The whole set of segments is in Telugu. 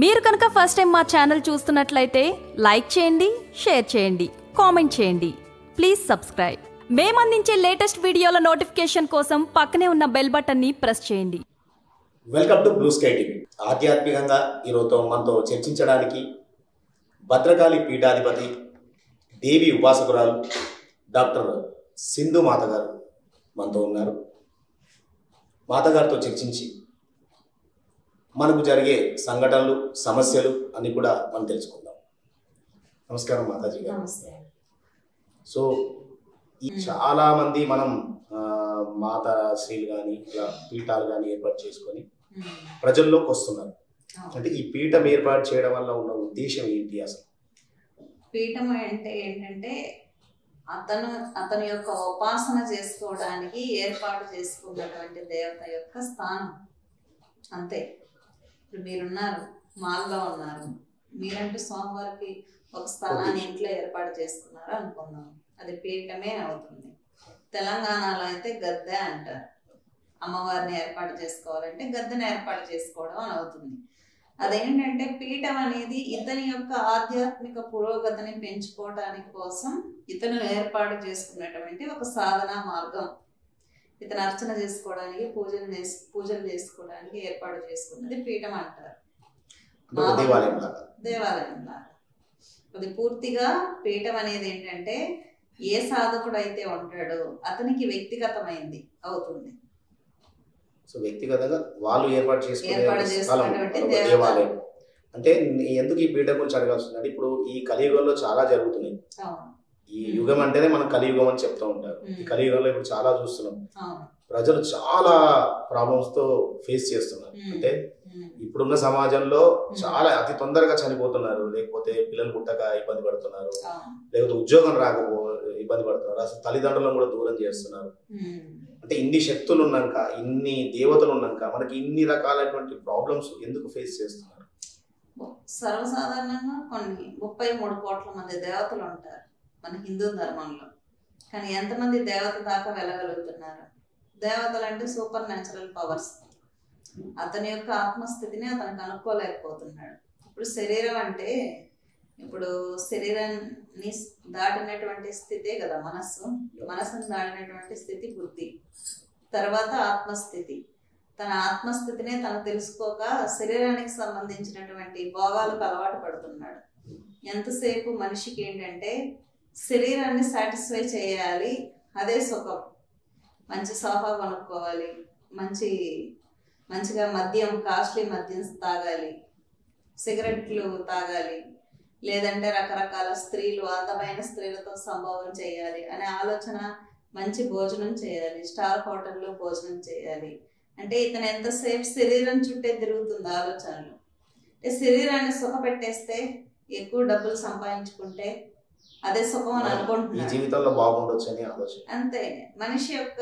మీరు కనుక ఫస్ట్ టైం మా ఛానల్ చూస్తున్నట్లయితే లైక్ చేయండి, షేర్ చేయండి, కామెంట్ చేయండి. Please subscribe. మేము అందించే లేటెస్ట్ వీడియోల నోటిఫికేషన్ కోసం పక్కనే ఉన్న బెల్ బటన్ని ప్రెస్ చేయండి. Welcome to blue sky TV. ఆధ్యాత్మికంగా ఈరోజు మనతో చర్చించడానికి భద్రకాళి పీఠాధిపతి, దేవి ఉపాసకురాలు డాక్టర్ సింధు మాతగారు మనతో ఉన్నారు. మాతగారితో చర్చించి మనకు జరిగే సంఘటనలు, సమస్యలు అన్ని కూడా మనం తెలుసుకుందాం. నమస్కారం మాతాజీ గారు. నమస్తే. సో చాలా మంది మనం మాతాశ్రీలు కానీ ఇలా పీఠాలు కానీ ఏర్పాటు చేసుకొని ప్రజల్లోకి వస్తున్నారు. అంటే ఈ పీఠం ఏర్పాటు చేయడం వల్ల ఉన్న ఉద్దేశం ఏంటి అసలు? పీఠం అంటే ఏంటంటే అతని యొక్క ఉపాసన చేసుకోవడానికి ఏర్పాటు చేసుకున్నటువంటి దేవత యొక్క స్థానం అంతే. ఇప్పుడు మీరున్నారు, మాల్లో ఉన్నారు, మీరంటూ స్వామివారికి ఒక స్థలాన్ని ఇంట్లో ఏర్పాటు చేసుకున్నారు అనుకున్నాం, అది పీఠమే అవుతుంది. తెలంగాణలో అయితే గద్దె అంటారు. అమ్మవారిని ఏర్పాటు చేసుకోవాలంటే గద్దెని ఏర్పాటు చేసుకోవడం అని అవుతుంది. అదేంటంటే పీఠం అనేది ఇతని యొక్క ఆధ్యాత్మిక పురోగతిని పెంచుకోవడానికి కోసం ఇతను ఏర్పాటు చేసుకున్నటువంటి ఒక సాధనా మార్గం. ఇతను అర్చన చేసుకోవడానికి, పూజలు చేసుకోవడానికి ఏర్పాటు చేసుకున్నది పీఠం అంటారు. దేవాలయం లాగా. అది పూర్తిగా పీఠం అనేది ఏంటంటే ఏ సాధకుడు అయితే ఉంటాడో అతనికి వ్యక్తిగతమైంది అవుతుంది. సో వ్యక్తిగతంగా వాళ్ళు ఏర్పాటు చేసుకునే దేవాలయం. అంటే ఎందుకు ఈ పీఠం గురించి అడగాల్సిందంటే ఇప్పుడు ఈ కలియుగంలో చాలా జరుగుతున్నాయి. ఈ యుగం అంటేనే మనం కలియుగం అని చెప్తూ ఉంటారు. ఈ కలియుగంలో ఇప్పుడు చాలా చూస్తున్నాం. ప్రజలు చాలా ప్రాబ్లమ్స్ తో ఫేస్ చేస్తున్నారు. అంటే ఇప్పుడున్న సమాజంలో చాలా అతి తొందరగా చనిపోతున్నారు, లేకపోతే పిల్లలు పుట్టక ఇబ్బంది పడుతున్నారు, లేకపోతే ఉద్యోగం రాకపో ఇబ్బంది పడుతున్నారు, అసలు తల్లిదండ్రులను కూడా దూరం చేస్తున్నారు. అంటే ఇన్ని శక్తులు ఉన్నాక, ఇన్ని దేవతలు ఉన్నాక మనకి ఇన్ని రకాలైనటువంటి ప్రాబ్లమ్స్ ఎందుకు ఫేస్ చేస్తున్నారు? సర్వసాధారణంగా కొన్ని 33 కోట్ల మంది దేవతలు ఉంటారు మన హిందూ ధర్మంలో. కానీ ఎంతమంది దేవత దాకా వెళ్ళగలుగుతున్నారు? దేవతలు అంటే సూపర్ న్యాచురల్ పవర్స్. అతని యొక్క ఆత్మస్థితిని అతను కనుక్కోలేకపోతున్నాడు. ఇప్పుడు శరీరం అంటే ఇప్పుడు శరీరాన్ని దాటినటువంటి స్థితే కదా మనస్సును దాటినటువంటి స్థితి బుద్ధి, తర్వాత ఆత్మస్థితి. తన ఆత్మస్థితినే తను తెలుసుకోక శరీరానికి సంబంధించినటువంటి భోగాలకు అలవాటు పడుతున్నాడు. ఎంతసేపు మనిషికి ఏంటంటే శరీరాన్ని సాటిస్ఫై చేయాలి, అదే సుఖం. మంచి సోఫా కొనుక్కోవాలి, మంచిగా మద్యం, కాస్ట్లీ మద్యం తాగాలి, సిగరెట్లు తాగాలి, లేదంటే రకరకాల స్త్రీలు, అందమైన స్త్రీలతో సంభోగం చేయాలి అనే ఆలోచన, మంచి భోజనం చేయాలి, స్టార్ హోటల్లో భోజనం చేయాలి. అంటే ఇతను ఎంతసేపు శరీరం చుట్టే తిరుగుతుంది ఆలోచనలు. అంటే శరీరాన్ని సుఖ పెట్టేస్తే, ఎక్కువ డబ్బులు సంపాదించుకుంటే అదే సుఖం అని అనుకుంటున్నాడు. జీవితంలో బాగుండొచ్చు అని ఆలోచన. అంతే. మనిషి యొక్క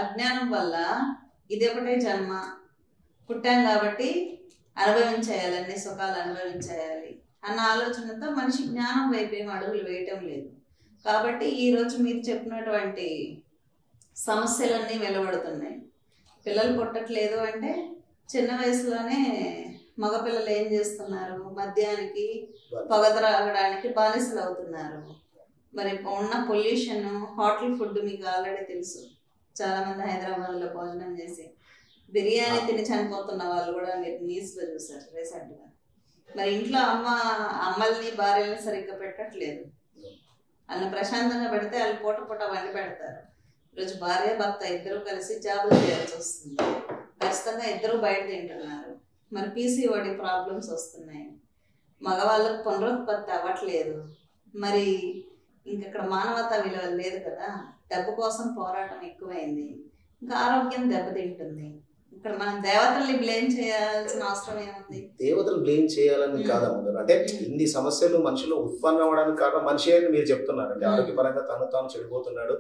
అజ్ఞానం వల్ల ఇది ఒకటే జన్మ, పుట్టాం కాబట్టి అనుభవించేయాలి, అన్ని సుఖాలు అనుభవించేయాలి అన్న ఆలోచనతో మనిషి జ్ఞానం వైపు ఏం అడుగులు వేయటం లేదు. కాబట్టి ఈరోజు మీరు చెప్పినటువంటి సమస్యలన్నీ వెలువడుతున్నాయి. పిల్లలు పుట్టట్లేదు అంటే చిన్న వయసులోనే మగపిల్లలు ఏం చేస్తున్నారు? మద్యానికి, పొగ త్రాగడానికి బానిసలు అవుతున్నారు. మరి ఉన్న పొల్యూషన్, హోటల్ ఫుడ్ మీకు ఆల్రెడీ తెలుసు. చాలా మంది హైదరాబాద్లో భోజనం చేసి బిర్యానీ తిని చనిపోతున్న వాళ్ళు కూడా మీరు న్యూస్లో చూసారు రీసెంట్గా. మరి ఇంట్లో అమ్మల్ని, భార్యల్ని సరిగ్గా పెట్టట్లేదు. వాళ్ళని ప్రశాంతంగా పెడితే వాళ్ళు పూట వండి పెడతారు. ఈరోజు భార్య భర్త ఇద్దరు కలిసి జాబులు చేయాల్సి వస్తుంది. ఖచ్చితంగా ఇద్దరు బయట తింటున్నారు. మరి పీసీఓడి ప్రాబ్లమ్స్ వస్తున్నాయి. మగవాళ్ళకు పునరుత్పత్తి అవ్వట్లేదు. మరి ఇంకక్కడ మానవతా విలువ లేదు కదా. డబ్బు కోసం పోరాటం ఎక్కువైంది. ఇంకా ఆరోగ్యం దెబ్బతింటుంది. ఇక్కడ మనం దేవతల్ని బ్లేమ్ చేయాల్సిన అవసరం ఏముంది? దేవతలు బ్లేమ్ చేయాలని కాదమ్మ. అంటే ఇన్ని సమస్యలు మనుషులు ఉత్పన్నం అవ్వడానికి కారణం మనిషి అని మీరు చెప్తున్నారు. అంటే ఆరోగ్యపరంగా తాను చెడిపోతున్నాడు,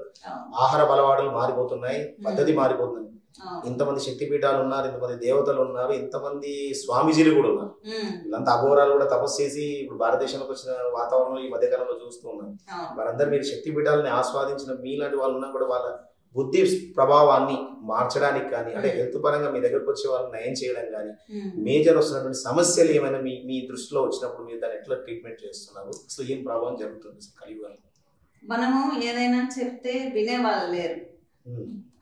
ఆహార అలవాట్లు మారిపోతున్నాయి, పద్ధతి మారిపోతుంది. ఇంతమంది శక్తిపీఠాలు ఉన్నారు, ఇంతమంది దేవతలు ఉన్నారు, ఇంతమంది స్వామీజీలు కూడా ఉన్నారు. వీళ్ళంతా అఘోరాలు కూడా తపస్సు చేసి ఇప్పుడు భారతదేశంలోకి వచ్చిన వాతావరణంలో ఈ మధ్యకాలంలో చూస్తూ ఉన్నారు. వారందరూ మీరు శక్తిపీఠాలని ఆస్వాదించిన మీలాంటి వాళ్ళు ఉన్నా కూడా బుద్ధి ప్రభావాన్ని మార్చడానికి కానీ, అంటే హెల్త్ పరంగా మీ దగ్గరకు వచ్చే వాళ్ళని నయం చేయడం కానీ, మేజర్ వస్తున్నటువంటి సమస్యలు ఏమైనా మీ దృష్టిలో వచ్చినప్పుడు మీరు దాన్ని ఎట్లా ట్రీట్మెంట్ చేస్తున్నారు? అసలు ఏం ప్రభావం జరుగుతుంది కలియుగంలో? మనము ఏదైనా చెప్తే వినే వాళ్ళు లేరు,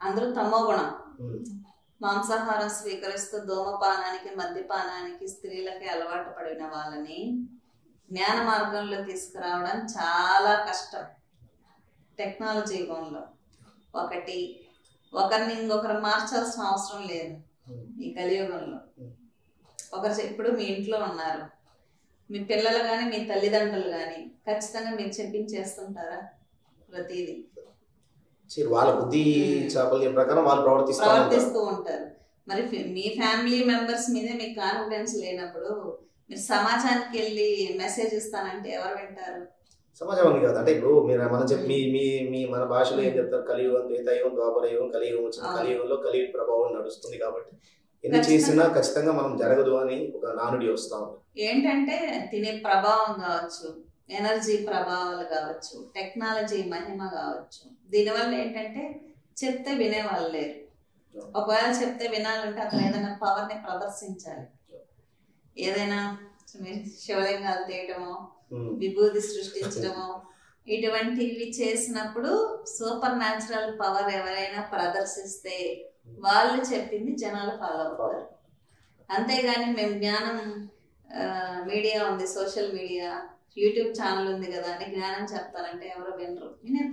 అందరూ తమో గుణం. మాంసాహారం స్వీకరిస్తూ ధూమపానానికి, మద్యపానానికి, స్త్రీలకి అలవాటు పడిన వాళ్ళని జ్ఞాన మార్గంలో తీసుకురావడం చాలా కష్టం. టెక్నాలజీ యుగంలో ఒకరిని ఇంకొకరు మార్చాల్సిన అవసరం లేదు. ఈ కలియుగంలో ఇప్పుడు మీ ఇంట్లో ఉన్నారు, మీ పిల్లలు కానీ మీ తల్లిదండ్రులు కానీ ఖచ్చితంగా మీరు చెప్పించేస్తుంటారా? ప్రతిదీ వాళ్ళ బుద్ధి చాపల్యం ప్రకారం వాళ్ళు ప్రవర్తిస్తూ ఉంటారు. మరి మీ ఫ్యామిలీ మెంబర్స్ మీదే మీకు కాన్ఫిడెన్స్ లేనప్పుడు మీరు సమాజానికి వెళ్ళి మెసేజ్ ఇస్తానంటే ఎవరు వింటారు? సమాజం అని కాదు, అంటే ఇప్పుడు మనం చెప్పి మీ మన భాషలో ఏం చెప్తారు? కలియుగం, త్రేతాయుగం, ద్వాపరయుగం, కలియుగం వచ్చిన కలియుగంలో కలియుగ ప్రభావం నడుస్తుంది కాబట్టి ఎన్ని చేసినా ఖచ్చితంగా మనం జరగదు అని ఒక నానుడి వస్తా ఉంది. ఏంటంటే తినే ప్రభావం కావచ్చు, ఎనర్జీ ప్రభావాలు కావచ్చు, టెక్నాలజీ మహిమ కావచ్చు. దీనివల్ల ఏంటంటే చెప్తే వినేవాళ్ళు లేరు. ఒకవేళ చెప్తే వినాలంటే అతను ఏదైనా పవర్ని ప్రదర్శించాలి. ఏదైనా శివలింగాలు తీయటమో, విభూతి సృష్టించడమో, ఇటువంటివి చేసినప్పుడు సూపర్ న్యాచురల్ పవర్ ఎవరైనా ప్రదర్శిస్తే వాళ్ళు చెప్పింది జనాలు ఫాలో అవుతారు. అంతేగాని మేము జ్ఞానం మీడియా ఉంది, సోషల్ మీడియా, యూట్యూబ్ ఛానల్ ఉంది కదా అని జ్ఞానం చెప్తారంటే ఎవరు వినరు. వినే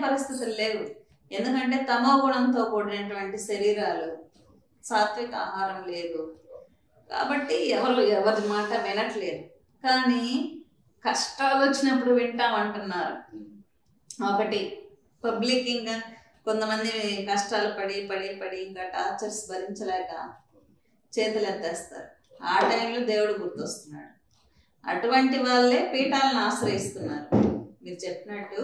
పరిస్థితులు లేవు. ఎందుకంటే తమో గుణంతో కూడినటువంటి శరీరాలు, సాత్విక ఆహారం లేదు కాబట్టి ఎవరి మాట వినట్లేదు. కానీ కష్టాలు వచ్చినప్పుడు వింటామంటున్నారు. ఒకటి పబ్లిక్ ఇంకా కొంతమంది కష్టాలు పడి ఇంకా టార్చర్స్ భరించలేక చేతులు ఎత్తేస్తారు. ఆ టైంలో దేవుడు గుర్తొస్తున్నాడు. అటువంటి వాళ్ళే పీఠాలను ఆశ్రయిస్తున్నారు. మీరు చెప్పినట్టు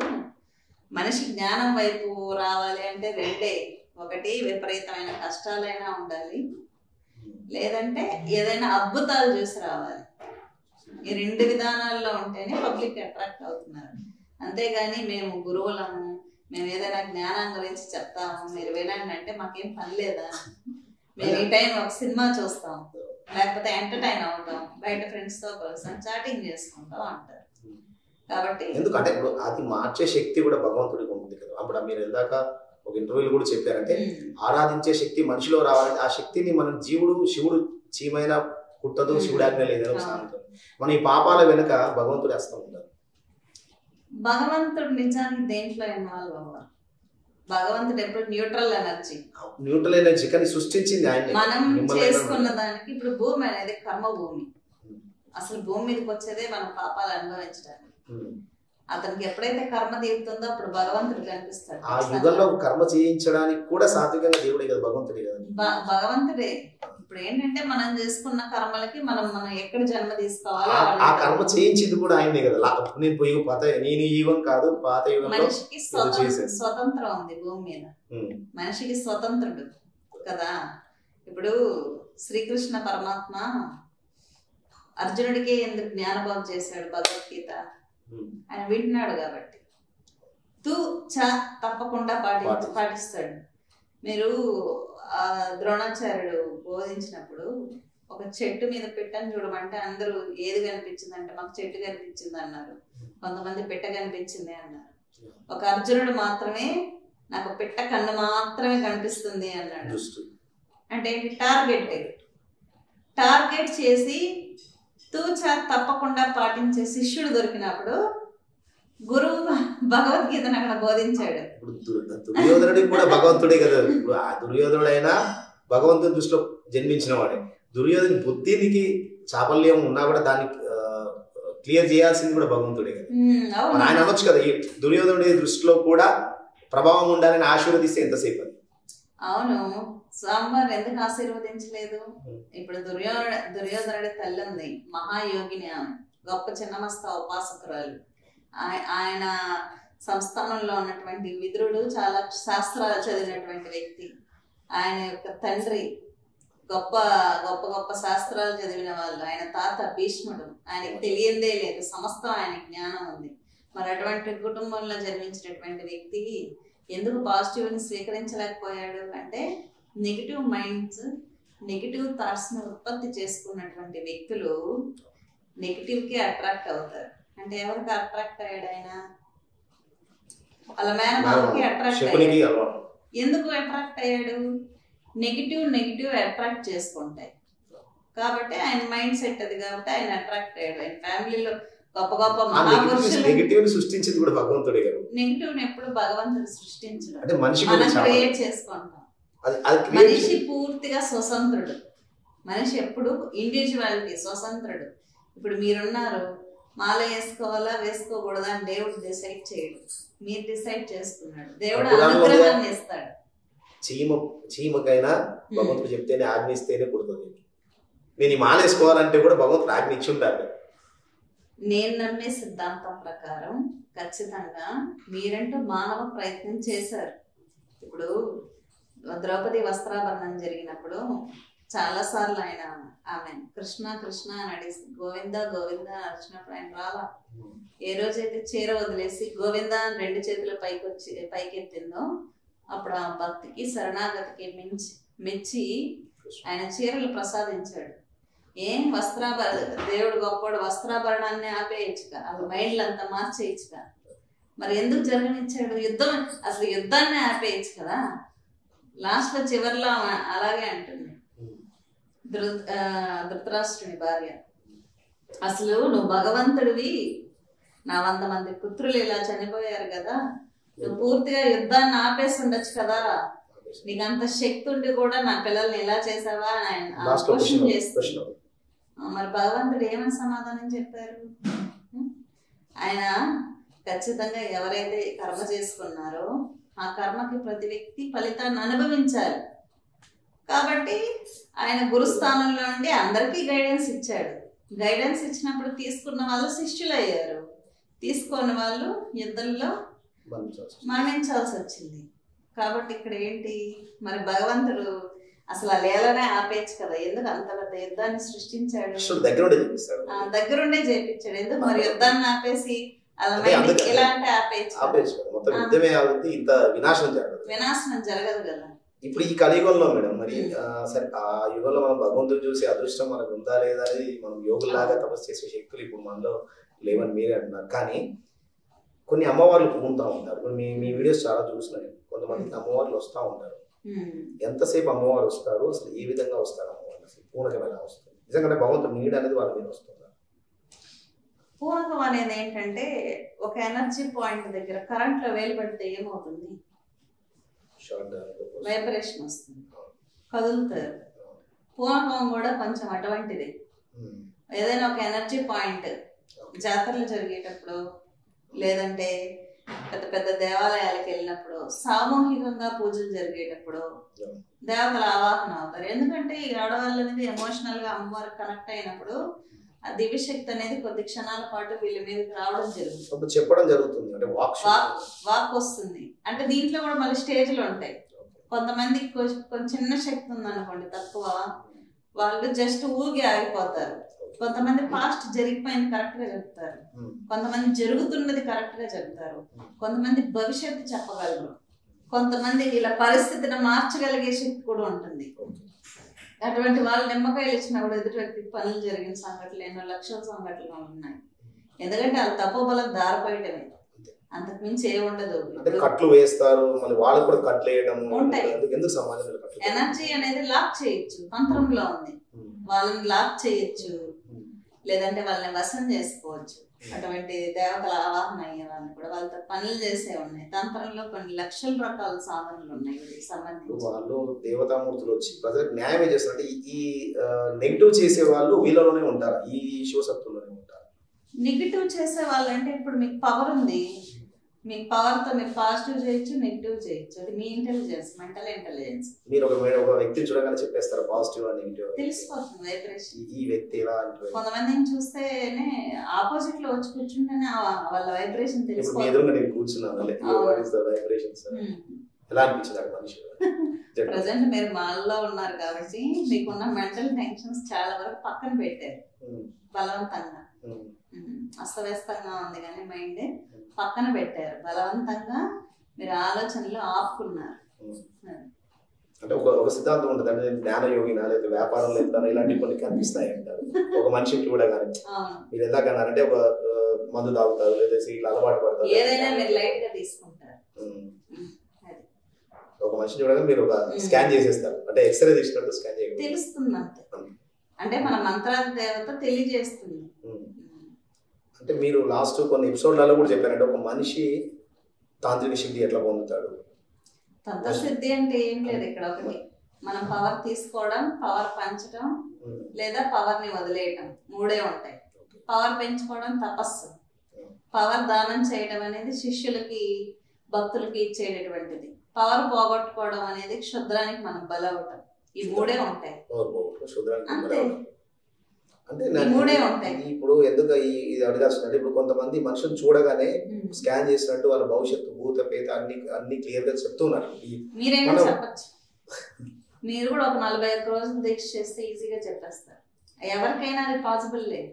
మనిషి జ్ఞానం వైపు రావాలి అంటే రెండే, ఒకటి విపరీతమైన కష్టాలైనా ఉండాలి, లేదంటే ఏదైనా అద్భుతాలు చూసి రావాలి. ఈ రెండు విధానాల్లో ఉంటేనే పబ్లిక్ అట్రాక్ట్ అవుతున్నారు. అంతేగాని మేము గురువులము, మేము ఏదైనా జ్ఞానం గురించి చెప్తాము మీరు వినండి అంటే మాకేం పని లేదా? మేము ఈ టైం ఒక సినిమా చూస్తాం, లేకపోతే ఎంటర్టైన్ అవుతాం, బయట ఫ్రెండ్స్ తో కలిసి చాటింగ్ చేసుకుంటాం అంటారు. కాబట్టి ఎందుకంటే ఇప్పుడు అది మార్చే శక్తి కూడా భగవంతుడికి ఉంటుంది కదా. అప్పుడు మీరు ఇందాక ఒక ఇంటర్వ్యూలు కూడా చెప్పారంటే ఆరాధించే శక్తి మనిషిలో రావాలంటే ఆ శక్తిని మనం శివుడు చీమైనా పుట్టదు, శివుడు ఆజ్ఞ లేదని సాగుతుంది. మన ఈ పాపాల వెనుక భగవంతుడు వేస్తూ ఉంటారు. భగవంతుడు నిజానికి దేంట్లో ఇన్వాల్వ్ అవ్వాలి? భగవంతుడు ఎప్పుడు న్యూట్రల్ ఎనర్జీ కానీ సృష్టించింది ఆయన. మనం చేసుకున్న దానికి ఇప్పుడు భూమి అనేది కర్మ భూమి. అసలు భూమి మీదకి వచ్చేదే మనం పాపాలు అనుభవించడానికి. అతనికి ఎప్పుడైతే కర్మ తీరుతుందో అప్పుడు భగవంతుడు కనిపిస్తాడు. ఆ యుగంలో కర్మ చేయించడానికి కూడా సాత్వికంగా దేవుడే కదా, భగవంతుడే కదా. భగవంతుడే. ఇప్పుడు ఏంటంటే మనం చేసుకున్న కర్మలకి మనం ఎక్కడ జన్మ తీసుకోవాలి, ఆ కర్మ చేయించింది కూడా ఆయనే కదా. నేను పోయి నేను ఈ యుగం కాదు, పాత యుగంలో మనిషికి స్వతంత్రం ఉంది భూమి మీద. మనిషికి స్వతంత్రుడు కదా. ఇప్పుడు శ్రీకృష్ణ పరమాత్మ అర్జునుడికి ఎందుకు జ్ఞానబోధ చేశాడు? భగవద్గీత ఆయన వింటున్నాడు కాబట్టి తప్పకుండా పాటిస్తాడు. మీరు ద్రోణాచార్యుడు బోధించినప్పుడు ఒక చెట్టు మీద పెట్టని చూడమంటే అందరూ ఏది కనిపించింది అంటే మాకు చెట్టు కనిపించింది అన్నారు, కొంతమంది పిట్ట కనిపించింది అన్నారు. ఒక అర్జునుడు మాత్రమే నాకు పిట్ట కన్ను మాత్రమే కనిపిస్తుంది అన్నాడు. అంటే టార్గెట్ చేసి తప్పకుండా పాటించే శిష్యుడు దొరికినప్పుడు గురువు భగవద్గీతను అక్కడ బోధించాడు. దుర్యోధనుడికి కూడా భగవంతుడే కదా. ఇప్పుడు ఆ దుర్యోధనుడైనా భగవంతుని దృష్టిలో జన్మించిన వాడే. దుర్యోధని బుద్ధికి చాపల్యం ఉన్నా కూడా దాన్ని క్లియర్ చేయాల్సింది కూడా భగవంతుడే కదా. ఆయన అనొచ్చు కదా, ఈ దుర్యోధనుడి దృష్టిలో కూడా ప్రభావం ఉండాలని ఆశీర్వదిస్తే ఎంతసేపు అది. అవును, స్వామివారు ఎందుకు ఆశీర్వదించలేదు? ఇప్పుడు దుర్యోధనుడి తల్లి ఉంది, మహాయోగిని, ఆమె గొప్ప చిన్నమస్త ఉపాసకురాలు. ఆయన సంస్థానంలో ఉన్నటువంటి విదురుడు చాలా శాస్త్రాలు చదివినటువంటి వ్యక్తి. ఆయన యొక్క తండ్రి గొప్ప గొప్ప గొప్ప శాస్త్రాలు చదివిన వాళ్ళు. ఆయన తాత భీష్ముడు, ఆయనకి తెలియందే లేదు, సమస్తం ఆయన జ్ఞానం ఉంది. మరి అటువంటి కుటుంబంలో జన్మించినటువంటి వ్యక్తి ఎందుకు పాజిటివ్ని స్వీకరించలేకపోయాడు అంటే నెగిటివ్ మైండ్స్, నెగిటివ్ థాట్స్ని ఉత్పత్తి చేసుకున్నటువంటి వ్యక్తులు నెగిటివ్కి అట్రాక్ట్ అవుతారు. అంటే ఎవరికి అట్రాక్ట్ అయ్యాడు ఆయన? వాళ్ళ మేనమామకి అట్రాక్ట్ అయ్యాడు. ఎందుకు అట్రాక్ట్ అయ్యాడు? నెగిటివ్ అట్రాక్ట్ చేసుకుంటాయి కాబట్టి ఆయన మైండ్ సెట్ అది కాబట్టి ఆయన అట్రాక్ట్ అయ్యాడు. ఆయన ఫ్యామిలీలో గొప్ప గొప్ప మహాపురుషులు నెగిటివ్ సృష్టించింది కూడా భగవంతుడే కదా. నెగిటివ్ ఎప్పుడు భగవంతుడు సృష్టించడు, అంటే మనిషి మనం క్రియేట్ చేసుకుంటాం. మనిషి పూర్తిగా స్వతంత్రుడు. మనిషి ఎప్పుడు ఇండివిజువాలిటీ, స్వతంత్రుడు. ఇప్పుడు మీరున్నారు, మాల వేసుకోవాలా వేసుకోకూడదా అని దేవుడు డిసైడ్ చేయడు, మీరు డిసైడ్ చేసుకున్నాడు. దేవుడు అనుగ్రహాన్ని ఇస్తాడు. చీమకైనా భగవంతుడు చెప్తేనే ఆజ్ఞిస్తేనే కుడుతుంది. నేను ఈ మాల వేసుకోవాలంటే కూడా భగవంతుడు ఆజ్ఞ ఇచ్చి ఉండాలి. నేను నమ్మే సిద్ధాంతం ప్రకారం ఖచ్చితంగా మీరంటూ మానవ ప్రయత్నం చేశారు. ఇప్పుడు ద్రౌపది వస్త్రాభరణం జరిగినప్పుడు చాలాసార్లు ఆమె కృష్ణ కృష్ణ అని అడిగి గోవింద గోవింద అని అడిచినప్పుడు ఆయన రాలా. ఏ రోజైతే చీర వదిలేసి గోవింద అని 2 చేతులు పైకెత్తిందో అప్పుడు ఆ భక్తికి శరణాగతికి మెచ్చి ఆయన చీరలు ప్రసాదించాడు. ఏం దేవుడు గొప్పవాడు, వస్త్రాభరణాన్ని ఆపేయచ్చుగా, అసలు మైండ్లు అంతా మార్చేయచ్చుగా. మరి ఎందుకు జరగనిచ్చాడు? అసలు యుద్ధాన్ని ఆపేయచ్చు కదా. లాస్ట్ లో చివరిలో అలాగే అంటుంది ధృతరాష్ట్రుని భార్య, అసలు నువ్వు భగవంతుడివి, నా 100 మంది పుత్రులు ఇలా చనిపోయారు కదా, నువ్వు పూర్తిగా యుద్ధాన్ని ఆపేసి ఉండొచ్చు కదా, నీకు అంత శక్తి ఉండి కూడా నా పిల్లల్ని ఇలా చేసావా అని ఆయన క్వశ్చన్ చేస్తారు. మరి భగవంతుడు ఏమని సమాధానం చెప్పారు? ఆయన ఖచ్చితంగా ఎవరైతే కర్మ చేసుకున్నారో ఆ కర్మకి ప్రతి వ్యక్తి ఫలితాన్ని అనుభవించాలి కాబట్టి ఆయన గురుస్థానంలో ఉండి అందరికీ గైడెన్స్ ఇచ్చాడు. గైడెన్స్ ఇచ్చినప్పుడు తీసుకున్న వాళ్ళు శిష్యులు అయ్యారు, తీసుకున్న వాళ్ళు యుద్ధంలో మరణించాల్సి వచ్చింది. కాబట్టి ఇక్కడ ఏంటి మరి భగవంతుడు అసలు ఆ లీలనే ఆపేయచ్చు కదా, ఎందుకు అంత పెద్ద యుద్ధాన్ని సృష్టించాడు? దగ్గరుండే చేయించాడు. ఎందుకు మరి యుద్ధాన్ని ఆపేసి ఇలా అంటే ఆపేయచ్చు? వినాశనం జరగదు కదా. ఇప్పుడు ఈ కలియుగంలో మేడం మరి సరే ఆ యుగంలో మనం భగవంతుడు చూసే అదృష్టం మనకు ఉందా లేదా అనేది మనం యోగుల్లాగా తపస్సు చేసే శక్తులు ఇప్పుడు మనలో లేవని మీరే అంటున్నారు. కానీ కొన్ని అమ్మవార్లు పూనుతూ ఉంటారు. ఇప్పుడు మీ వీడియోస్ చాలా చూసినాను. కొంతమంది అమ్మవార్లు వస్తూ ఉంటారు. ఎంతసేపు అమ్మవారు వస్తారు, అసలు ఏ విధంగా వస్తారు అమ్మవారు, అసలు పూనకం ఎలా వస్తుంది? నిజంగానే భగవంతుడు నీడ అనేది వాళ్ళ మీద వస్తుంది. పూనకం అనేది ఏంటంటే ఒక ఎనర్జీ పాయింట్ దగ్గర కరెంట్ లో వేలు పడితే ఏమవుతుంది? వైబ్రేషన్ వస్తుంది, కదులుతారు. పూనకం కూడా కొంచెం అటువంటిది. ఏదైనా ఒక ఎనర్జీ పాయింట్ జాతరలు జరిగేటప్పుడు లేదంటే పెద్ద పెద్ద దేవాలయాలకు వెళ్ళినప్పుడు సామూహికంగా పూజలు జరిగేటప్పుడు దేవతల ఆవాహన అవుతారు. ఎందుకంటే ఈ ఆడవాళ్ళు అనేది ఎమోషనల్ గా అమ్మవారికి కనెక్ట్ అయినప్పుడు ఆ దివ్యశక్తి అనేది కొద్ది క్షణాల పాటు వీళ్ళ మీదకి రావడం జరుగుతుంది, చెప్పడం జరుగుతుంది, అంటే వాక్ వస్తుంది. అంటే దీంట్లో కూడా మళ్ళీ స్టేజ్లు ఉంటాయి. కొంతమందికి కొంచెం చిన్న శక్తి ఉందనుకోండి తక్కువ, వాళ్ళు జస్ట్ ఊగి ఆగిపోతారు. కొంతమంది పాస్ట్ జరిగిపోయింది కరెక్ట్ గా చెప్తారు, కొంతమంది జరుగుతున్నది కరెక్ట్ గా చెప్తారు, కొంతమంది భవిష్యత్తు చెప్పగలరు, కొంతమంది ఇలా పరిస్థితిని మార్చగలిగే శక్తి కూడా ఉంటుంది. అటువంటి వాళ్ళు నిమ్మకాయలు ఇచ్చినప్పుడు ఎదుటి వ్యక్తికి పనులు జరిగిన సంఘటనలు ఎన్నో లక్షల సంఘటనలు ఉన్నాయి. ఎందుకంటే వాళ్ళు తపోబలం దారిపోయటమే, అంతకు మించి ఏ ఉండదు. కట్లు వేస్తారు, వాళ్ళకు కూడా కట్లు వేయడం ఉంటాయి. ఎనర్జీ అనేది లాక్ చేయొచ్చు, తంత్రంలో ఉంది. వాళ్ళని లాక్ చేయొచ్చు, లేదంటే వాళ్ళని వశం చేసుకోవచ్చు. అటువంటి దేవతల ఆవాహన అయ్యే వాళ్ళని కూడా వాళ్ళతో పనులు చేసే ఉన్నాయి. తంత్రంలో కొన్ని లక్షల రకాల సాధనలు ఉన్నాయి వీటికి సంబంధించి. వాళ్ళు దేవతామూర్తులు వచ్చి ప్రజలకు న్యాయమే చేస్తారు. ఈ నెగిటివ్ చేసే వాళ్ళు వీళ్ళలోనే ఉంటారు, ఈ శివశక్తుల్లోనే ఉంటారు. నెగిటివ్ చేసే వాళ్ళు అంటే ఇప్పుడు మీకు పవర్ ఉంది, మీ పవర్ తో మీరు పాజిటివ్ చేయొచ్చు, నెగిటివ్ చేయొచ్చు. అది మీ ఇంటెలిజెన్స్, మెంటల్ ఇంటెలిజెన్స్. మీరు ఒక వ్యక్తిని చూడగానే చెప్పేస్తారు పాజిటివ్ అని నెగిటివ్, తెలిసిపోతుంది వైబ్రేషన్. ఈ వ్యక్తి ఎలా అంటే కొంతమందిని చూస్తేనే ఆపోజిట్ లో వచ్చి కూర్చుంటేనే వాళ్ళ వైబ్రేషన్ తెలిసిపోతుంది. ఎదురుగా నేను కూర్చున్నాను, వైబ్రేషన్స్ ఎలా అనిపించింది మనిషి? ప్రజెంట్ మీరు మాల్లో ఉన్నారు కాబట్టి మీకున్న మెంటల్ టెన్షన్స్ చాలా వరకు పక్కన పెట్టారు బలవంతంగా. అస్తవ్యస్తంగా ఉంది కానీ మైండ్ పక్కన పెట్టారు బలవంతంగా, మీరు ఆలోచనలు ఆపుకున్నారు. అంటే ఒక సిద్ధాంతం ఉంటుంది అంటే జ్ఞాన యోగినా లేదా వ్యాపారంలో వెళ్తారా ఇలాంటి కొన్ని కనిపిస్తాయి అంటారు ఒక మనిషిని చూడగానే. మీరు ఎలా కన్నారంటే ఒక మందు తాగుతారు లేదా ఇట్లా అలవాటు పడతారు, ఏదైనా మీరు లైట్ గా తీసుకుంటారు. ఒక మనిషిని చూడగానే మీరు ఒక స్కాన్ చేసేస్తారు, అంటే ఎక్స్రే తీసినట్టు స్కాన్ చేయాలి, తెలుస్తుంది అంతే. అంటే మన మంత్రాల దేవత తెలియజేస్తుంది. అంటే మీరు లాస్ట్ కొన్ని ఎపిసోడ్లలో కూడా చెప్పారంటే ఒక మనిషి తాంత్రిక శక్తి ఎట్లా పొందుతాడు. తంత్రసిద్ధి అంటే ఏం లేదు, ఇక్కడ ఒకటి మనం పవర్ తీసుకోవడం, పవర్ పంచడం లేదా పవర్ ని వదిలేయటం, మూడే ఉంటాయి. పవర్ పెంచుకోవడం తపస్సు, పవర్ దానం చేయడం అనేది శిష్యులకి భక్తులకి ఇచ్చేటటువంటిది, పవర్ పోగొట్టుకోవడం అనేది క్షుద్రానికి మనం బలవటం. ఈ మూడే ఉంటాయి అంతే, మూడే ఉంటాయి. ఇప్పుడు ఎందుకు ఇది అడగాల్సిందంటే ఇప్పుడు కొంతమంది మనుషులు చూడగానే స్కాన్ చేసినట్టు వాళ్ళ భవిష్యత్తు భూత పేత అన్ని క్లియర్ గా చెప్తున్నారు. మీరేమో చెప్పచ్చు, మీరు కూడా ఒక 41 రోజులు దీక్ష చేస్తే ఈజీగా చెప్పేస్తారు. ఎవరికైనా అది పాసిబుల్ లేదు.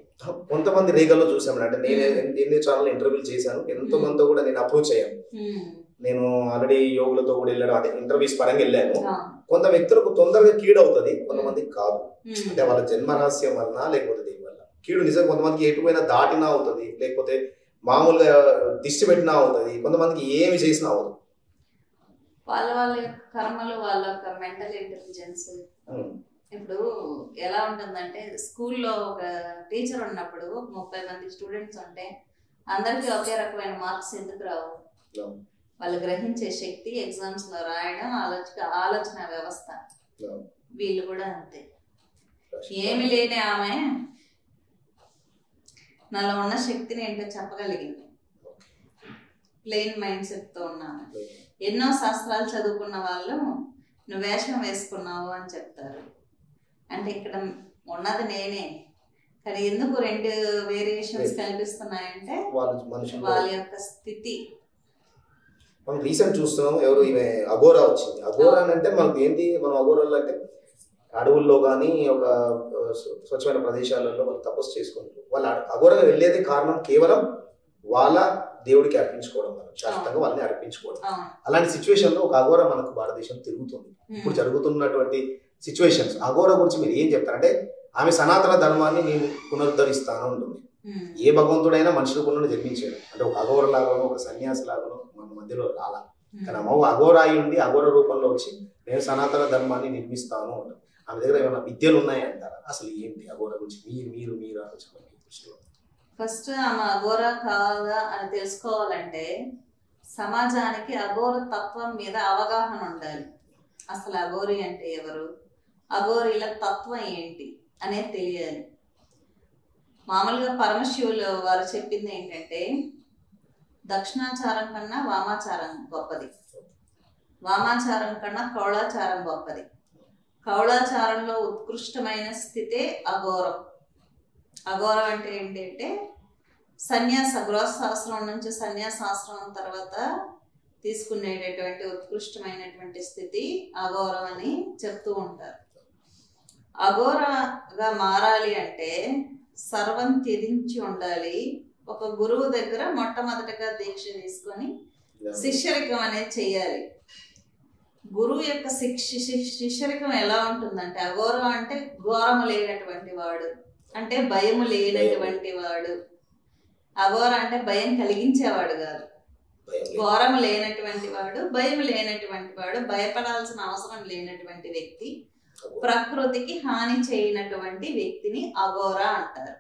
కొంతమంది రేగల్లో చూసాము, అంటే నేను ఎన్ని ఛానల్ ఇంటర్వ్యూలు చేశాను, ఎంతో మందితో కూడా నేను అప్రోచ్ అయ్యాను. నేను ఆల్రెడీ యోగులతో కూడా వెళ్ళాను, అంటే ఇంటర్వ్యూస్ పరంగా వెళ్ళాను. కొంత వ్యక్తులకు తొందరగా కీడు అవుతుంది, కొంతమందికి కాదు. అంటే వాళ్ళ జన్మరహస్యం వలన లేకపోతే దేని వల్ల కీడు నిజంగా కొంతమందికి ఎటువైనా దాటినా అవుతుంది, లేకపోతే మామూలుగా దిష్టి పెట్టినా అవుతుంది, కొంతమందికి ఏమి చేసినా అవుతుంది. వాళ్ళ వాళ్ళ కర్మలు, వాళ్ళ మెంటల్ ఇంటెలిజెన్స్. ఇప్పుడు ఎలా ఉంటుందంటే స్కూల్లో ఒక టీచర్ ఉన్నప్పుడు 30 మంది స్టూడెంట్స్ ఉంటే అందరికీ ఒకే రకమైన మార్క్స్ ఎందుకు రావు? వాళ్ళు గ్రహించే శక్తి, ఎగ్జామ్స్ లో రాయడం, ఆలోచన వ్యవస్థ. వీళ్ళు కూడా అంతే. ఏమి లేని ఆమె నాలో ఉన్న శక్తిని ఏంటో చెప్పగలిగింది. ప్లెయిన్ మైండ్ సెట్ తో ఉన్నాను. ఎన్నో శాస్త్రాలు చదువుకున్న వాళ్ళు నువ్వు వేషం వేసుకున్నావు అని చెప్తారు. అంటే ఇక్కడ ఉన్నది నేనే, కానీ ఎందుకు 2 వేరియేషన్స్ కనిపిస్తున్నాయంటే వాళ్ళ యొక్క స్థితి. మనం రీసెంట్ చూస్తున్నాం, ఎవరు ఈమె అఘోరా వచ్చింది. అఘోరా అంటే మనకి ఏంటి, మనం అఘోరాలు అంటే అడవుల్లో కానీ ఒక స్వచ్ఛమైన ప్రదేశాలలో వాళ్ళు తపస్సు చేసుకుంటారు. వాళ్ళు అఘోరగా వెళ్ళేది కారణం కేవలం వాళ్ళ దేవుడికి అర్పించుకోవడం, మనం శాశ్వతంగా వాళ్ళని అర్పించుకోవడం. అలాంటి సిచ్యువేషన్ లో ఒక అఘోర మనకు భారతదేశం తిరుగుతుంది. ఇప్పుడు జరుగుతున్నటువంటి సిచ్యువేషన్స్ అఘోర గురించి మీరు ఏం చెప్తారంటే, ఆమె సనాతన ధర్మాన్ని నేను పునరుద్ధరిస్తాను ఉంటుంది. ఏ భగవంతుడైనా మనుషుల పునరు జన్మించాడు, అంటే ఒక అఘోర లాగానో ఒక సన్యాసి లాగానో మన మధ్యలో రాలా. కానీ అమ్మ అఘోర అయి ఉండి అఘోర రూపంలో వచ్చి నేను సనాతన ధర్మాన్ని నిర్మిస్తాను అంటారు. ఆమె దగ్గర ఏమైనా విద్యలు ఉన్నాయి అంటారా? అసలు ఏంటి అఘోర గురించి మీరు ఆలోచన? ఫస్ట్ ఆమె అఘోర కాదా అని తెలుసుకోవాలంటే సమాజానికి అఘోర తత్వం మీద అవగాహన ఉండాలి. అసలు అఘోరి అంటే ఎవరు, అఘోరీల తత్వం ఏంటి అనేది తెలియాలి. మామూలుగా పరమశివులు వారు చెప్పింది ఏంటంటే, దక్షిణాచారం కన్నా వామాచారం గొప్పది, వామాచారం కన్నా కౌళాచారం గొప్పది, కౌళాచారంలో ఉత్కృష్టమైన స్థితే అఘోరం. అఘోరం అంటే ఏంటంటే సన్యాస గృహశాస్త్రం నుంచి సన్యాసాశ్రమం తర్వాత తీసుకునేటటువంటి ఉత్కృష్టమైనటువంటి స్థితి అఘోరం అని చెప్తూ ఉంటారు. అఘోరగా మారాలి అంటే సర్వం త్యజించి ఉండాలి. ఒక గురువు దగ్గర మొట్టమొదటిగా దీక్ష తీసుకొని శిష్యరికం అనేది చెయ్యాలి. గురువు యొక్క శిష్యరికం ఎలా ఉంటుందంటే, అఘోరం అంటే ఘోరము లేనటువంటి వాడు, అంటే భయము లేనటువంటి వాడు. అఘోర అంటే భయం కలిగించేవాడు కాదు, ఘోరము లేనటువంటి వాడు, భయం లేనటువంటి వాడు, భయపడాల్సిన అవసరం లేనటువంటి వ్యక్తి, ప్రకృతికి హాని చేయనటువంటి వ్యక్తిని అఘోర అంటారు.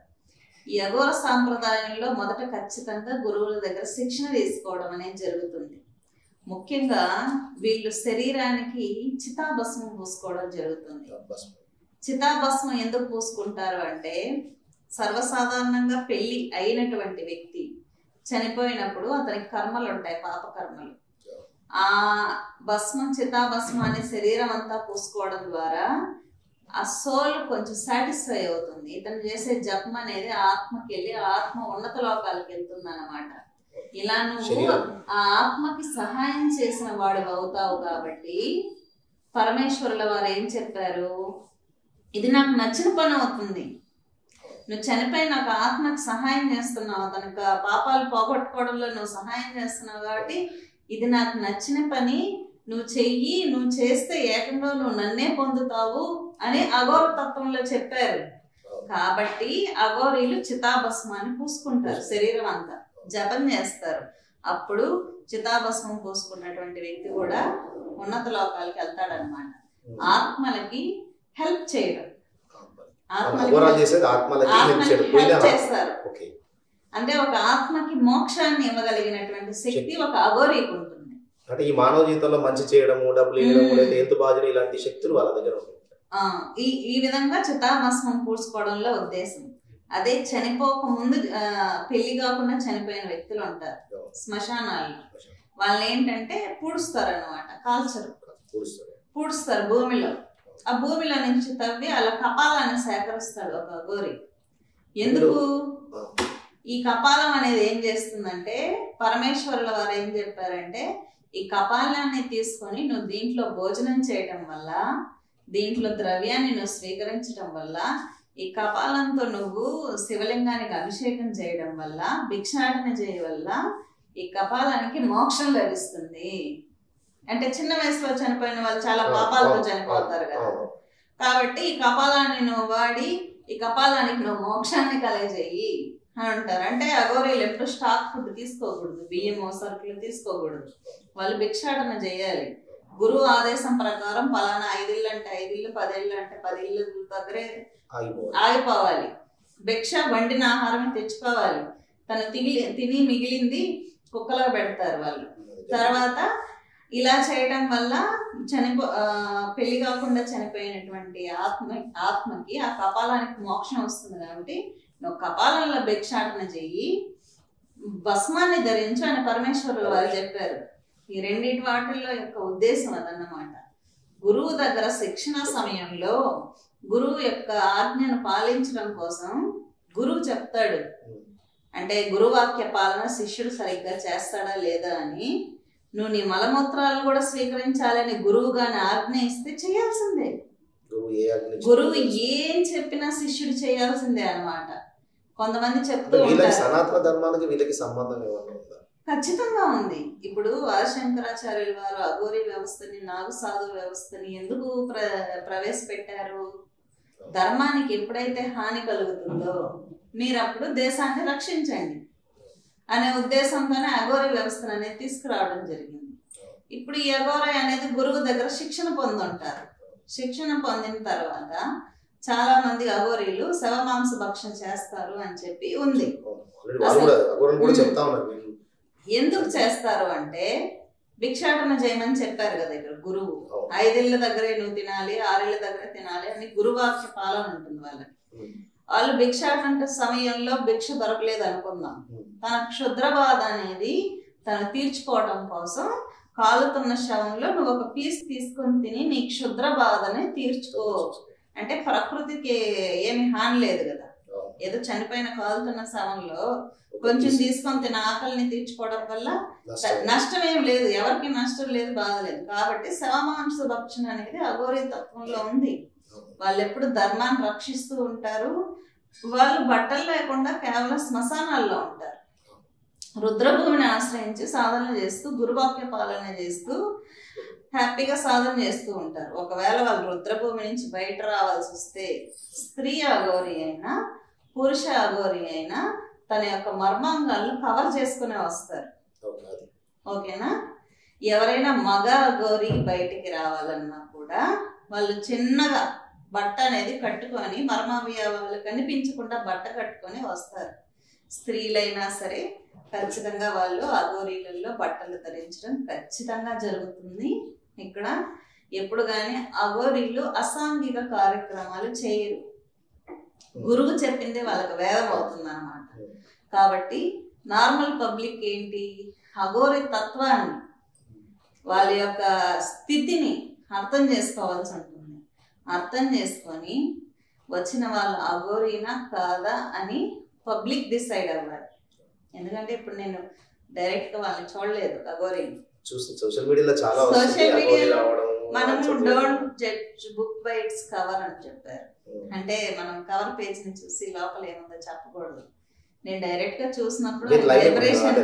ఈ అఘోర సాంప్రదాయంలో మొదట ఖచ్చితంగా గురువుల దగ్గర శిక్షణ తీసుకోవడం అనేది జరుగుతుంది. ముఖ్యంగా వీళ్ళు శరీరానికి చితాభస్మం పూసుకోవడం జరుగుతుంది. చితాభస్మం ఎందుకు పూసుకుంటారు అంటే, సర్వసాధారణంగా పెళ్లి అయినటువంటి వ్యక్తి చనిపోయినప్పుడు అతనికి కర్మలు ఉంటాయి, పాప కర్మలు. ఆ భస్మం, చితాభస్మాన్ని శరీరం అంతా పూసుకోవడం ద్వారా ఆ సోల్ కొంచెం సాటిస్ఫై అవుతుంది. ఇతను చేసే జపం అనేది ఆత్మకి వెళ్ళి ఆత్మ ఉన్నత లోకాలకు వెళ్తుంది అన్నమాట. ఇలా నువ్వు ఆ ఆత్మకి సహాయం చేసిన వాడు అవుతావు కాబట్టి పరమేశ్వరుల వారు ఏం చెప్పారు, ఇది నాకు నచ్చిన పని అవుతుంది, నువ్వు చనిపోయి నాకు ఆత్మకు సహాయం చేస్తున్నావు, తనకు పాపాలు పోగొట్టుకోవడంలో నువ్వు సహాయం చేస్తున్నావు కాబట్టి ఇది నాకు నచ్చిన పని, నువ్వు చెయ్యి, నువ్వు చేస్తే ఏకంగా నువ్వు నన్నే పొందుతావు అని అఘోర తత్వంలో చెప్పారు. కాబట్టి అఘోరీలు చితాభస్మాన్ని పూసుకుంటారు, శరీరం అంతా జపం చేస్తారు. అప్పుడు చితాభస్మం పూసుకున్నటువంటి వ్యక్తి కూడా ఉన్నత లోకాలకి వెళ్తాడనమాట. ఆత్మలకి హెల్ప్ చేయడం, హెల్ప్ చేస్తారు. అంటే ఒక ఆత్మకి మోక్షాన్ని ఇవ్వగలిగినటువంటి శక్తి ఒక అఘోరీకి ఉంటుంది. అంటే ఈ మానవ జీవితంలో మంచి చేయడము, డబ్బులు ఇవ్వడము, హెల్త్ బాధ్యత ఇలాంటి శక్తులు వాళ్ళ దగ్గర ఉంటాయి. ఈ విధంగా చితాభస్మం పూడ్చుకోవడంలో ఉద్దేశం. అదే చనిపోక ముందు పెళ్లి కాకుండా చనిపోయిన వ్యక్తులు ఉంటారు శ్మశానాల్లో, వాళ్ళని ఏంటంటే పూడుస్తారు అన్నమాట, కాల్చరు, పూడుస్తారు భూమిలో. ఆ భూమిలో నుంచి తవ్వి అలా కపాలాన్ని సేకరిస్తాడు ఒక అఘోరి. ఎందుకు ఈ కపాలం అనేది ఏం చేస్తుందంటే, పరమేశ్వరుల వారు ఏం చెప్పారంటే, ఈ కపాలాన్ని తీసుకొని నువ్వు దీంట్లో భోజనం చేయడం వల్ల, దీంట్లో ద్రవ్యాన్ని నువ్వు స్వీకరించడం వల్ల, ఈ కపాలంతో నువ్వు శివలింగానికి అభిషేకం చేయడం వల్ల, భిక్షాటన చేయడం వల్ల ఈ కపాలానికి మోక్షం లభిస్తుంది. అంటే చిన్న వయసులో చనిపోయిన వాళ్ళు చాలా పాపాలతో చనిపోతారు కదా, కాబట్టి ఈ కపాలాన్ని నువ్వు వాడి ఈ కపాలానికి నువ్వు మోక్షాన్ని కలగజేయి అని అంటారు. అంటే అఘోరీలు ఎప్పుడు స్టాక్ ఫుడ్ తీసుకోకూడదు, బియ్యము సరుకులు తీసుకోకూడదు, వాళ్ళు భిక్షాటన చేయాలి. గురువు ఆదేశం ప్రకారం పలానా 5 ఇళ్ళు అంటే 5 ఇళ్ళు, 10 ఇళ్ళు అంటే 10 ఇళ్ళు దగ్గరే ఆగిపోవాలి. భిక్ష వండిన ఆహారం తెచ్చుకోవాలి. తను తిని మిగిలింది కుక్కలో పెడతారు వాళ్ళు. తర్వాత ఇలా చేయడం వల్ల పెళ్లి కాకుండా చనిపోయినటువంటి ఆత్మకి ఆ కపాలానికి మోక్షం వస్తుంది. కాబట్టి నువ్వు కపాలంలో భిక్షాటన చెయ్యి, భస్మాన్ని ధరించు అని పరమేశ్వరుల వారు చెప్పారు. ఈ రెండింటి వాటిల్లో యొక్క ఉద్దేశం అదన్నమాట. గురువు దగ్గర శిక్షణ సమయంలో గురువు యొక్క ఆజ్ఞను పాలించడం కోసం గురువు చెప్తాడు. అంటే గురువాక్య పాలన శిష్యుడు సరిగ్గా చేస్తాడా లేదా అని, నువ్వు నీ మలమూత్రాలను కూడా స్వీకరించాలని గురువు గాని ఆజ్ఞ ఇస్తే చేయాల్సిందే. గురువు ఏం చెప్పినా శిష్యుడు చేయాల్సిందే అన్నమాట. కొంతమంది చెప్తూ ఉంటారు సనాతన ధర్మానికి వీళ్ళకి సంబంధం ఖచ్చితంగా ఉంది. ఇప్పుడు ఆదిశంకరాచార్యుల వారు అఘోరీ వ్యవస్థని, నాగు సాధు వ్యవస్థని ఎందుకు ప్రవేశపెట్టారు? ధర్మానికి ఎప్పుడైతే హాని కలుగుతుందో మీరు అప్పుడు దేశాన్ని రక్షించండి అనే ఉద్దేశంతోనే అఘోరీ వ్యవస్థను అనేది తీసుకురావడం జరిగింది. ఇప్పుడు ఈ అఘోరీ అనేది గురువు దగ్గర శిక్షణ పొందుంటారు. శిక్షణ పొందిన తర్వాత చాలా మంది అఘోరీలు శవమాంస భక్షణ చేస్తారు అని చెప్పి ఉంది. ఎందుకు చేస్తారు అంటే భిక్షాటన చేయమని చెప్పారు కదా ఇక్కడ గురువు. 5 ఇళ్ళ దగ్గరే నువ్వు తినాలి, 6 ఇళ్ళ దగ్గర తినాలి అని గురువాక్య పాలన ఉంటుంది వాళ్ళకి. వాళ్ళు భిక్షాటన సమయంలో భిక్ష దొరకలేదు అనుకుందాం, తన క్షుద్ర బాధ అనేది తను తీర్చుకోవడం కోసం కాలుతున్న శవంలో నువ్వు ఒక పీస్ తీసుకొని తిని నీ క్షుద్ర బాధని తీర్చుకో అంటే ప్రకృతికి ఏమి హాని లేదు కదా. ఏదో చనిపోయిన కాలుతున్న శవంలో కొంచెం తీసుకొని తిన ఆకలిని తీర్చుకోవడం వల్ల నష్టం ఏం లేదు, ఎవరికి నష్టం లేదు, బాధ లేదు. కాబట్టి శవమాంస భక్షణ అనేది అఘోరీ తత్వంలో ఉంది. వాళ్ళు ఎప్పుడు ధర్మాన్ని రక్షిస్తూ ఉంటారు. వాళ్ళు బట్టలు లేకుండా కేవలం శ్మశానాల్లో ఉంటారు. రుద్రభూమిని ఆశ్రయించి సాధన చేస్తూ గురువాక్య పాలన చేస్తూ హ్యాపీగా సాధన చేస్తూ ఉంటారు. ఒకవేళ వాళ్ళు రుద్రభూమి నుంచి బయట రావాల్సి వస్తే స్త్రీ అఘోరీ అయినా పురుష అఘోరీ అయినా తన యొక్క మర్మాంగాలను కవర్ చేసుకునే వస్తారు. ఓకేనా? ఎవరైనా మగ అఘోరీ బయటికి రావాలన్నా కూడా వాళ్ళు చిన్నగా బట్ట అనేది కట్టుకొని మర్మావయవాలు కనిపించకుండా బట్ట కట్టుకొని వస్తారు. స్త్రీలైనా సరే ఖచ్చితంగా వాళ్ళు అఘోరీలలో బట్టలు ధరించడం ఖచ్చితంగా జరుగుతుంది. ఇక్కడ ఎప్పుడు కానీ అఘోరీలు అసాంఘిక కార్యక్రమాలు చేయరు. గురువు చెప్పింది వాళ్ళకి వేదం అవుతుంది అన్నమాట. కాబట్టి నార్మల్ పబ్లిక్ ఏంటి, అఘోరీ తత్వాన్ని వాళ్ళ యొక్క స్థితిని అర్థం చేసుకోవాల్సి ఉంటుంది. అర్థం చేసుకొని వచ్చిన వాళ్ళు అఘోరీనా కాదా అని పబ్లిక్ డిసైడ్ అవ్వాలి. ఎందుకంటే ఇప్పుడు నేను డైరెక్ట్ గా వాళ్ళని చూడలేదు అఘోరీని. సోషల్ మీడియాలో చాలా మనము don't judge book by its cover అని చెప్పారు. అంటే మనం కవర్ పేజ్ ని చూసి లోపల ఏముందో చెప్పకూడదు. నేను డైరెక్ట్ గా చూసినప్పుడు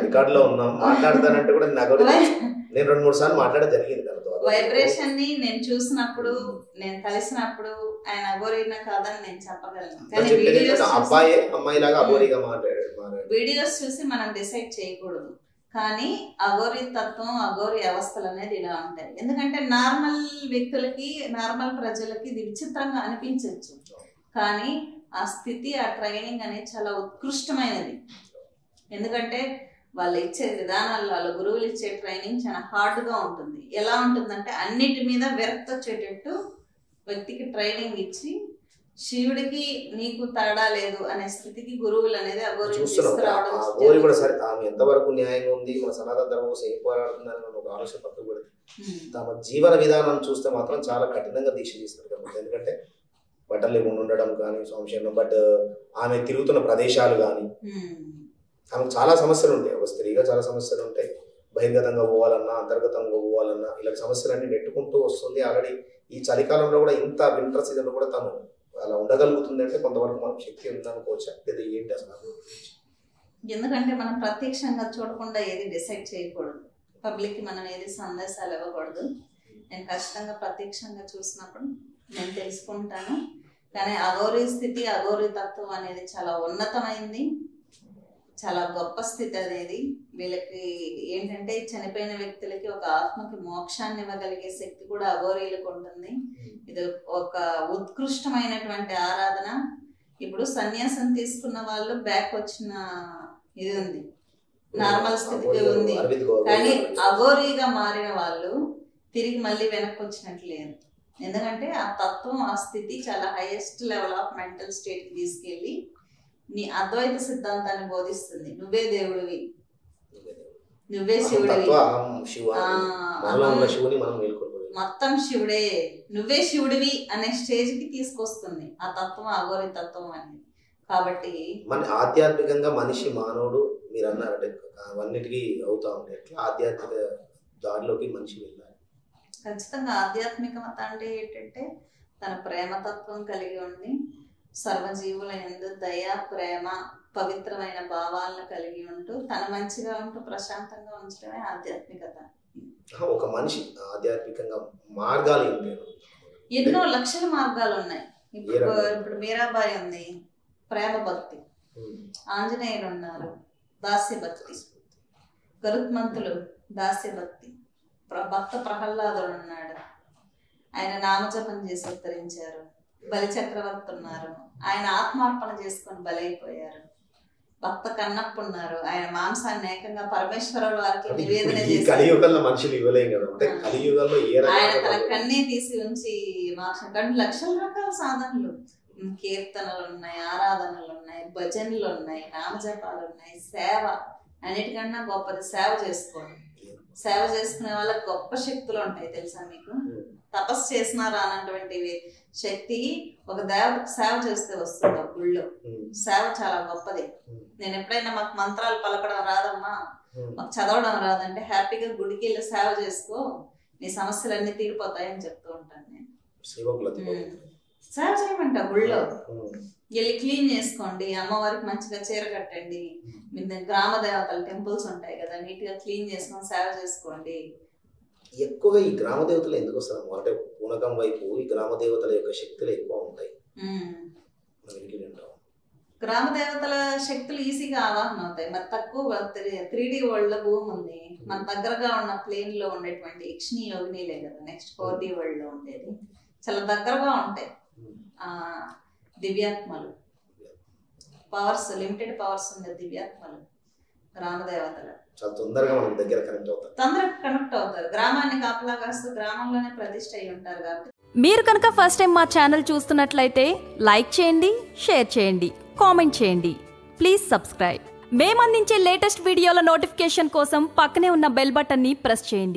రికార్డ్ లో ఉన్నాం మాట్లాడతానంటే కూడా నేను 2-3 సార్లు మాట్లాడే జరిగింది. వైబ్రేషన్ ని నేను చూసినప్పుడు, నేను కలిసినప్పుడు ఆయన అఘోరీనా కాదని నేను చెప్పగలను. కానీ వీడియోస్ చూసి మనం డిసైడ్ చేయకూడదు. కానీ అఘోరీ తత్వం, అఘోరీ అవస్థలు అనేది ఇలా ఉంటాయి. ఎందుకంటే నార్మల్ వ్యక్తులకి, నార్మల్ ప్రజలకి ఇది విచిత్రంగా అనిపించవచ్చు. కానీ ఆ స్థితి, ఆ ట్రైనింగ్ అనేది చాలా ఉత్కృష్టమైనది. ఎందుకంటే వాళ్ళు ఇచ్చే విధానాలు, వాళ్ళ గురువులు ఇచ్చే ట్రైనింగ్ చాలా హార్డ్గా ఉంటుంది. ఎలా ఉంటుందంటే అన్నిటి మీద విరక్తి వచ్చేటట్టు వ్యక్తికి ట్రైనింగ్ ఇచ్చి శివుడికి నీకు తేడా లేదు అనే స్థితికి గురువులు అనేది ఎంతవరకు న్యాయంగా ఉంది, మన సనాతన ధర్మం కోసం ఏం పోరాడుతుందని ఒక ఆలోచన పక్కకు పెడితే తమ జీవన విధానం చూస్తే మాత్రం చాలా కఠినంగా దీక్ష తీసుకుంటారు. ఎందుకంటే బట్టలు లేకుండా ఉండడం కానీ సంశయం, బట్ ఆమె తిరుగుతున్న ప్రదేశాలు కానీ ఆమెకు చాలా సమస్యలు ఉంటాయి. ఒక స్త్రీగా చాలా సమస్యలు ఉంటాయి. బహిర్గతంగా పోవాలన్నా, అంతర్గతంగా పోవాలన్నా ఇలాంటి సమస్యలన్నీ నెట్టుకుంటూ వస్తుంది. ఆల్రెడీ ఈ చలికాలంలో కూడా ఇంత వింటర్ సీజన్లో కూడా తను అలా ఉండగలుగుతుంది అంటే కొంతవరకు మనకు శక్తి ఉందనుకోవచ్చా, లేదా ఏంటి అసలు? ఎందుకంటే మనం ప్రత్యక్షంగా చూడకుండా ఏది డిసైడ్ చేయకూడదు. పబ్లిక్కి మనం ఏది సందేశాలు ఇవ్వకూడదు. నేను ఖచ్చితంగా ప్రత్యక్షంగా చూసినప్పుడు నేను తెలుసుకుంటాను. కానీ అఘోరీ స్థితి, అఘోరీ తత్వం అనేది చాలా ఉన్నతమైంది, చాలా గొప్ప స్థితి అనేది. వీళ్ళకి ఏంటంటే చనిపోయిన వ్యక్తులకి ఒక ఆత్మకి మోక్షాన్ని ఇవ్వగలిగే శక్తి కూడా అఘోరీలకు ఉంటుంది. ఇది ఒక ఉత్కృష్టమైనటువంటి ఆరాధన. ఇప్పుడు సన్యాసం తీసుకున్న వాళ్ళు బ్యాక్ వచ్చిన ఇది ఉంది, నార్మల్ స్థితికి ఉంది. కానీ అఘోరీగా మారిన వాళ్ళు తిరిగి మళ్ళీ వెనక్కి వచ్చినట్లు లేదు. ఎందుకంటే ఆ తత్వం, ఆ స్థితి చాలా హైయెస్ట్ లెవెల్ ఆఫ్ మెంటల్ స్టేట్కి తీసుకెళ్ళి నీ అద్వైత సిద్ధాంతాన్ని బోధిస్తుంది. నువ్వే దేవుడివి, నువ్వే శివుడివి, మొత్తం శివుడే, నువ్వే శివుడివి అనే స్టేజ్ కి తీసుకొస్తుంది ఆ తత్వం, అఘోరీ తత్వం అనేది. కాబట్టి మన ఆధ్యాత్మికంగా మనిషి, మానవుడు మీరు అన్నారంటే అవన్నిటికీ అవుతా ఉంటాయి. ఎట్లా ఆధ్యాత్మిక దారిలోకి మనిషి వెళ్ళాలి? ఖచ్చితంగా ఆధ్యాత్మికత అంటే ఏంటంటే తన ప్రేమతత్వం కలిగి ఉండి సర్వజీవుల యందు దయ, ప్రేమ, పవిత్రమైన భావాలను కలిగి ఉంటూ తన మంచిగా ఉంటూ ప్రశాంతంగా ఉంచడమే ఆధ్యాత్మికత. ఒక మనిషి ఆధ్యాత్మికంగా మార్గాలు ఏంటి? ఎన్నో లక్షల మార్గాలు ఉన్నాయి. ఇప్పుడు మీరాబాయి ఉంది, ప్రేమ భక్తి. ఆంజనేయులు ఉన్నారు, దాస్య భక్తి. గరుత్మంతులు దాస్య భక్తి. భక్త ప్రహ్లాదుడు ఉన్నాడు, ఆయన నామజపం చేసి ఉత్తరించారు. బలి చక్రవర్తి ఉన్నారు, ఆయన ఆత్మార్పణ చేసుకొని బలైపోయారు. భక్త కన్నప్ప ఉన్నారు, ఆయన మాంసాన్ని ఏకంగా పరమేశ్వరుల వారికి నివేదన చేసి ఆయన తన కన్నే తీసి ఉంచి మోక్షం. లక్షల రకాల సాధనలు, కీర్తనలు ఉన్నాయి, ఆరాధనలు ఉన్నాయి, భజనలు ఉన్నాయి, నామజపాలు ఉన్నాయి, సేవ. అన్నిటికన్నా గొప్పది సేవ చేసుకోండి. సేవ చేసుకునే వాళ్ళకి గొప్ప శక్తులు ఉంటాయి తెలుసా మీకు? తపస్సు చేసినారా అన్నటువంటి శక్తి ఒక దేవతకు సేవ చేస్తే వస్తుంది. ఒక గుళ్ళో సేవ చాలా గొప్పది. నేను ఎప్పుడైనా మాకు మంత్రాలు పలకడం రాదమ్మా, మాకు చదవడం రాదంటే హ్యాపీగా గుడికి వెళ్ళి సేవ చేసుకో, నీ సమస్యలన్నీ తీరిపోతాయని చెప్తూ ఉంటాను నేను. సేవ చేయమంట గుళ్ళో వెళ్ళి క్లీన్ చేసుకోండి, అమ్మవారికి మంచిగా చీర కట్టండి, గ్రామ దేవతల టెంపుల్స్ ఉంటాయి కదా, నీట్ గా క్లీన్ చేసుకొని సేవ చేసుకోండి. ఎక్కువగా ఈ గ్రామ దేవతలు ఎందుకు వస్తారు అంటే పూనకం వైపు ఈ గ్రామ దేవతల యొక్క శక్తులు ఎక్కువ ఉంటాయి. గ్రామ దేవతల శక్తులు ఈజీగా ఆవాహన అవుతాయి. మరి తక్కువ 3D వరల్డ్ లో భూమి ఉంది, మన దగ్గరగా ఉన్న ప్లేన్ లో ఉండేటువంటి యక్షిణి యోగినిలే కదా నెక్స్ట్ 4D వరల్డ్ లో ఉండేది. చాలా దగ్గరగా ఉంటాయి ఆ దివ్యాత్మలు. పవర్స్, లిమిటెడ్ పవర్స్ ఉండే దివ్యాత్మలు గ్రామ దేవతలు చాలా తొందరగా కనెక్ట్ అవుతారు. గ్రామాన్ని కాపలా కాస్తూ గ్రామంలోనే ప్రతిష్ఠ అయి ఉంటారు కాబట్టి. మీరు కనుక ఫస్ట్ టైం మా ఛానల్ చూస్తున్నట్లయితే లైక్ చేయండి, షేర్ చేయండి, కామెంట్ చేయండి. Please subscribe. మేము అందించే లేటెస్ట్ వీడియోల నోటిఫికేషన్ కోసం పక్కనే ఉన్న బెల్ బటన్ని ప్రెస్ చేయండి.